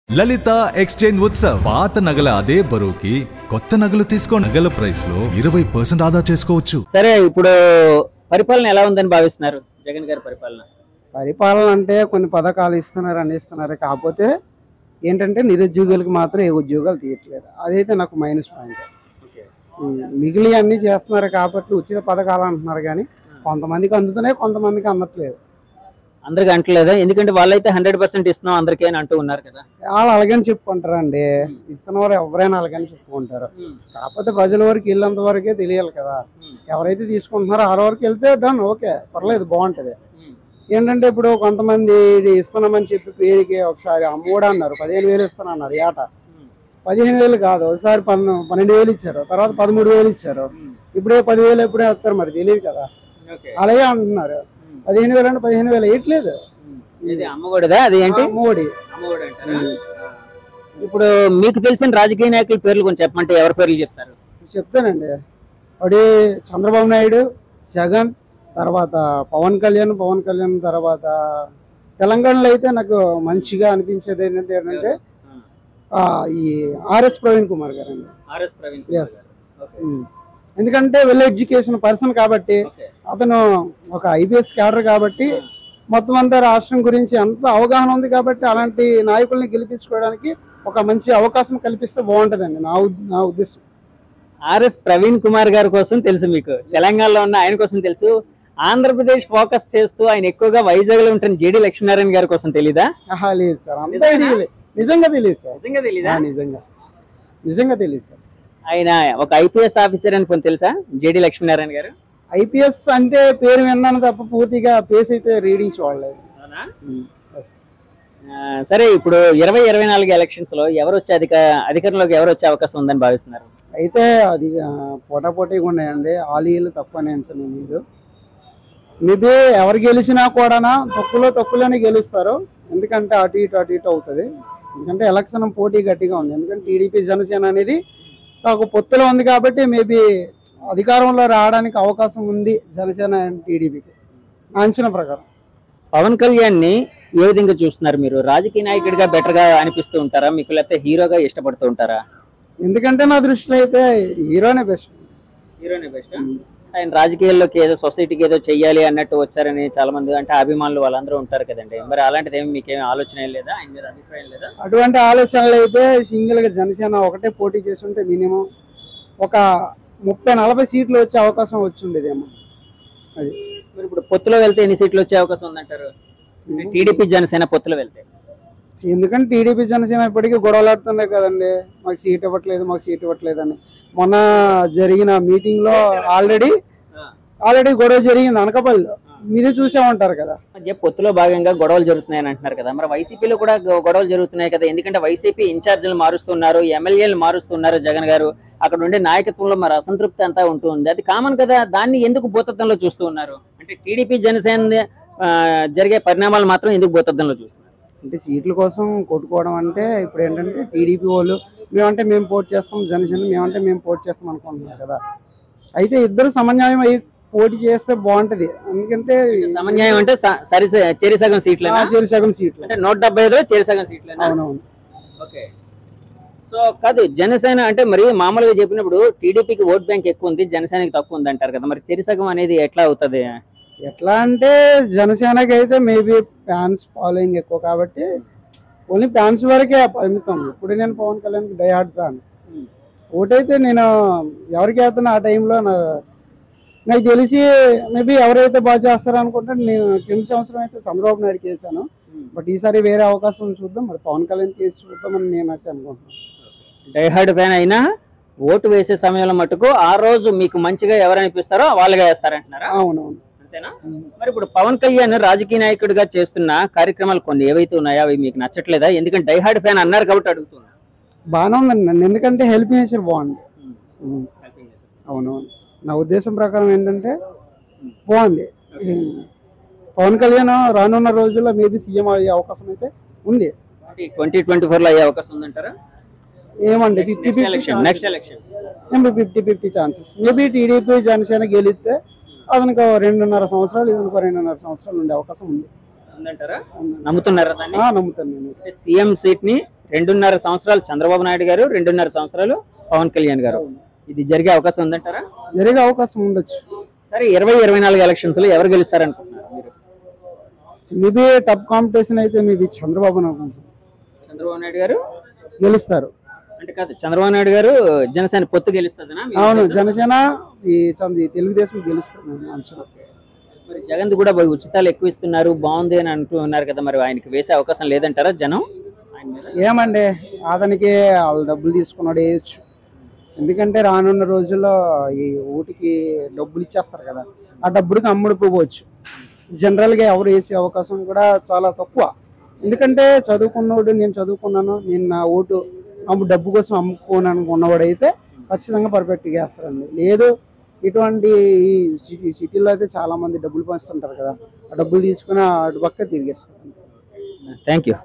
లలిత exchange Utsav పాత నగల అదే బరువుకి కొత్త నగలు తీసుకో నగల ప్రైస్ లో 20% ఆదా చేసుకోవచ్చు. సరే, ఇప్పుడు పరిపాలన ఎలా ఉందని భావిస్తున్నారు? జగన్ గారి పరిపాలన అంటే కొన్ని పథకాలు ఇస్తున్నారు అందిస్తున్నారు. కాకపోతే ఏంటంటే నిరుద్యోగులకు మాత్రం ఏ ఉద్యోగాలు తీయట్లేదు. అదైతే నాకు మైనస్ పాయింట్. మిగిలి అన్ని చేస్తున్నారు కాబట్టి ఉచిత పథకాలు అంటున్నారు, కానీ కొంతమందికి అందుతున్నాయి, కొంతమందికి అందట్లేదు. అందరికి అంటలేదా? ఎందుకంటే వాళ్ళైతే 100% ఇస్తున్నాం అందరికీ అని అంటూ ఉన్నారు కదా. వాళ్ళు అలాగని చెప్పుకుంటారు అండి. ఇస్తున్న వారు ఎవరైనా అలాగని చెప్పుకుంటారు. కాకపోతే ప్రజల వరకు వెళ్ళేంత వరకే తెలియాలి కదా. ఎవరైతే తీసుకుంటున్నారో ఆ వరకు వెళ్తే డన్, ఓకే, పర్లేదు, బాగుంటది. ఏంటంటే ఇప్పుడు కొంతమంది ఇస్తున్నామని చెప్పి పేరుకి ఒకసారి అమ్మఒడి అన్నారు, 15,000 ఇస్తున్నా అన్నారు. ఏట 15,000 కాదు, ఒకసారి 12,000 ఇచ్చారు, తర్వాత 13,000 ఇచ్చారు. ఇప్పుడే 10,000 ఎప్పుడే వస్తారు మరి తెలియదు కదా. అలాగే అంటున్నారు. 15,000 అంటే 15,000 వేయట్లేదు. అమ్మఒడిదా? అది ఏంటి అమ్మఒడి? ఇప్పుడు మీకు తెలిసిన రాజకీయ నాయకుల పేర్లు కొంచెం చెప్పమంటే ఎవరి పేర్లు చెప్తారు? చెప్తానండి. అడి చంద్రబాబు నాయుడు, జగన్, తర్వాత పవన్ కళ్యాణ్ తర్వాత తెలంగాణలో అయితే నాకు మంచిగా అనిపించేది ఏంటంటే ఈ ఆర్ఎస్ ప్రవీణ్ కుమార్ గారు అండి. ఎస్, ఎందుకంటే వెల్ ఎడ్యుకేషన్ పర్సన్ కాబట్టి, అతను ఒక ఐపీఎస్ క్యాడర్ కాబట్టి, మొత్తం అంతా రాష్ట్రం గురించి అంత అవగాహన ఉంది కాబట్టి అలాంటి నాయకుల్ని గెలిపించుకోవడానికి ఒక మంచి అవకాశం కల్పిస్తే బాగుంటుందండి నా ఉద్దేశం. ఆర్ఎస్ ప్రవీణ్ కుమార్ గారి కోసం తెలుసు మీకు, తెలంగాణలో ఉన్న ఆయన కోసం తెలుసు. ఆంధ్రప్రదేశ్ ఫోకస్ చేస్తూ ఆయన ఎక్కువగా వైజాగ్ లో ఉంటున్న జేడి లక్ష్మీనారాయణ గారి కోసం తెలీదా? లేదు సార్, అంత నిజంగా తెలియదు సార్. నిజంగా తెలియదు సార్. ఆయన ఒక ఐపీఎస్ ఆఫీసర్ అని తెలుసా జేడి లక్ష్మీనారాయణ గారు? ఐపీఎస్ అంటే పేరు విన్నాను తప్ప పూర్తిగా పేస్ అయితే రీడింగ్స్ వాడలేదు. సరే, ఇప్పుడు 2024 ఎలక్షన్స్ లో ఎవరు వచ్చే అధికారంలోకి ఎవరు వచ్చే అవకాశం ఉందని భావిస్తున్నారు? అయితే అది పోటాపోటీగా ఉన్నాయండి. ఆలీలు తక్కువ లేదు. మేబీ ఎవరు గెలిచినా కూడా తక్కువలోనే గెలుస్తారు. ఎందుకంటే అటు ఇటు అవుతుంది. ఎందుకంటే ఎలక్షన్ పోటీ గట్టిగా ఉంది. ఎందుకంటే టీడీపీ జనసేన అనేది ఒక పొత్తులో ఉంది కాబట్టి మేబీ అధికారంలో రావడానికి అవకాశం ఉంది జనసేన అండ్ టీడీపీకి అంచనా ప్రకారం. పవన్ కళ్యాణ్ ని ఏ విధంగా చూస్తున్నారు మీరు? రాజకీయ నాయకుడిగా బెటర్ గా అనిపిస్తూ ఉంటారా మీకు, లేకపోతే హీరోగా ఇష్టపడుతూ ఉంటారా? ఎందుకంటే నా దృష్టిలో అయితే హీరోనే బెస్ట్. ఆయన రాజకీయాల్లోకి ఏదో సొసైటీకి ఏదో చెయ్యాలి అన్నట్టు వచ్చారని చాలా మంది అంటే అభిమానులు వాళ్ళందరూ ఉంటారు కదండి. మరి అలాంటిది ఏమి మీకేమి ఆలోచన లేదా? ఆయన మీద అభిప్రాయం లేదా? అటువంటి ఆలోచనలు అయితే సింగిల్ గా జనసేన ఒకటే పోటీ చేస్తుంటే మినిమం ఒక 30-40 సీట్లు వచ్చే అవకాశం వచ్చి ఉండేదేమో. అది మరి ఇప్పుడు పొత్తులో వెళ్తే ఎన్ని సీట్లు వచ్చే అవకాశం ఉందంటారు? టీడీపీ జనసేన పొత్తులో వెళ్తే? ఎందుకంటే టీడీపీ జనసేన ఇప్పటికీ గొడవలాడుతున్నాయి కదండి, మాకు సీట్ ఇవ్వట్లేదు అని. మొన్న జరిగిన మీటింగ్ లో ఆల్రెడీ గొడవ జరిగింది అనకాపల్లిలో, మీరే చూసే ఉంటారు కదా. పొత్తులో భాగంగా గొడవలు జరుగుతున్నాయని అంటున్నారు కదా, మరి వైసీపీలో కూడా గొడవలు జరుగుతున్నాయి కదా. ఎందుకంటే వైసీపీ ఇన్ఛార్జీలు మారుస్తున్నారు, ఎమ్మెల్యేలు మారుస్తున్నారు జగన్ గారు. అక్కడ ఉండే నాయకత్వంలో మరి అసంతృప్తి అంతా ఉంటుంది, అది కామన్ కదా. దాన్ని ఎందుకు భూతత్వంలో చూస్తూ ఉన్నారు? అంటే టీడీపీ జనసేన జరిగే పరిణామాలు మాత్రం ఎందుకు భూతత్వంలో చూస్తున్నారు? అంటే సీట్ల కోసం కొట్టుకోవడం అంటే ఇప్పుడు ఏంటంటే టీడీపీ వాళ్ళు మేమంటే మేము పోటీ చేస్తాం, జనసేన మేమంటే మేము పోటీ చేస్తాం అనుకుంటున్నారు కదా. అయితే ఇద్దరు సమన్వయం అయ్యి పోటీ చేస్తే బాగుంటది. ఎందుకంటే సమన్వయం అంటే చెరిసగం సీట్లు అంటే 175 చెరిసగం సీట్లు. అవునవును. ఓకే. సో కాదు, జనసేన అంటే మరి మామూలుగా చెప్పినప్పుడు టీడీపీకి ఓట్ బ్యాంక్ ఎక్కువ ఉంది, జనసేనకి తక్కువ ఉంది అంటారు కదా. మరి చెరిసగం అనేది ఎట్లా అవుతుంది? ఎట్లా అంటే జనసేనకి అయితే మేబీ ఫ్యాన్స్ ఫాలోయింగ్ ఎక్కువ కాబట్టి ఓన్లీ ఫ్యాన్స్ వరకే పరిమితం. ఇప్పుడు నేను Pawan Kalyan die hard fan. ఓటైతే నేను ఎవరికి వేస్తున్నా ఆ టైంలో నాకు తెలిసి మేబీ ఎవరైతే బాగా చేస్తారో అనుకుంటే నేను కింద సంవత్సరం అయితే చంద్రబాబు నాయుడుకి వేసాను. బట్ ఈసారి వేరే అవకాశం చూద్దాం, మరి పవన్ కళ్యాణ్ కేసు చూద్దామని నేనైతే అనుకుంటున్నాను. డై హార్డ్ ఫ్యాన్ అయినా ఓటు వేసే సమయంలో మటుకు ఆ రోజు మీకు మంచిగా ఎవరు అనిపిస్తారో వాళ్ళగా వేస్తారంటున్నారా? అవునవును. అంతేనా? మరి ఇప్పుడు పవన్ కళ్యాణ్ రాజకీయ నాయకుడిగా చేస్తున్న కార్యక్రమాలు కొన్ని ఏవైతే ఉన్నాయో అవి మీకు నచ్చట్లేదా? ఎందుకంటే డై హార్డ్ ఫ్యాన్ అన్నారు కాబట్టి అడుగుతున్నా. బాగానే ఉందండి నన్ను, ఎందుకంటే హెల్ప్ నేచర్ బాగుంది. అవునవును. నా ఉద్దేశం ప్రకారం ఏంటంటే బాగుంది. పవన్ కళ్యాణ్ రానున్న రోజుల్లో మేబీ సీఎం అయ్యే అవకాశం అయితే ఉంది. 2024 అయ్యే అవకాశం ఉందంటారా? ఏమండి 50-50 ఛాన్సెస్. మేబీ టీడీపీ జనసేన గెలిస్తే అతనికి 2.5 సంవత్సరాలు, ఇదనుకో 2.5 సంవత్సరాలు ఉండే అవకాశం ఉంది. ఉందంటారా? నమ్ముతున్నారా దాన్ని? నమ్ముతాను నేను. సీఎం సీట్ ని 2.5 సంవత్సరాలు చంద్రబాబు నాయుడు గారు, 2.5 సంవత్సరాలు పవన్ కళ్యాణ్ గారు, ఇది జరిగే అవకాశం ఉందంటారా? జరిగే అవకాశం ఉండొచ్చు. సరే 2024 ఎలక్షన్స్ లో ఎవరు గెలుస్తారనుకుంటున్నారు మీరు? మేబీ టఫ్ కాంపిటీషన్ అయితే మేబీ చంద్రబాబు అనుకుంటున్నాను. చంద్రబాబు నాయుడు గారు గెలుస్తారు. అంటే కాదు, చంద్రబాబు నాయుడు గారు జనసేన పొత్తు గెలుస్తుందనా? అవును, జనసేన ఈ తెలుగుదేశం గెలుస్తుంది అంచనా. మరి జగన్ కూడా ఉచితాలు ఎక్కువ ఇస్తున్నారు, బాగుంది అని అంటున్నారు కదా, మరి ఆయనకి వేసే అవకాశం లేదంటారా జనం? ఏమండి, అతనికి వాళ్ళు డబ్బులు తీసుకున్నాడు వేయచ్చు. ఎందుకంటే రానున్న రోజుల్లో ఈ ఓటుకి డబ్బులు ఇచ్చేస్తారు కదా, ఆ డబ్బుడికి అమ్ముడుపోవచ్చు. జనరల్గా ఎవరు వేసే అవకాశం కూడా చాలా తక్కువ. ఎందుకంటే చదువుకున్నవాడు, నేను చదువుకున్నాను, నేను నా ఓటు డబ్బు కోసం అమ్ముకోను అనుకున్నవాడు అయితే ఖచ్చితంగా పర్ఫెక్ట్గా వేస్తారండి. లేదు, ఇటువంటి సిటీలో అయితే చాలా మంది డబ్బులు పంచుతుంటారు కదా, ఆ డబ్బులు తీసుకుని అటు పక్క తిరిగేస్తారు. Thank you.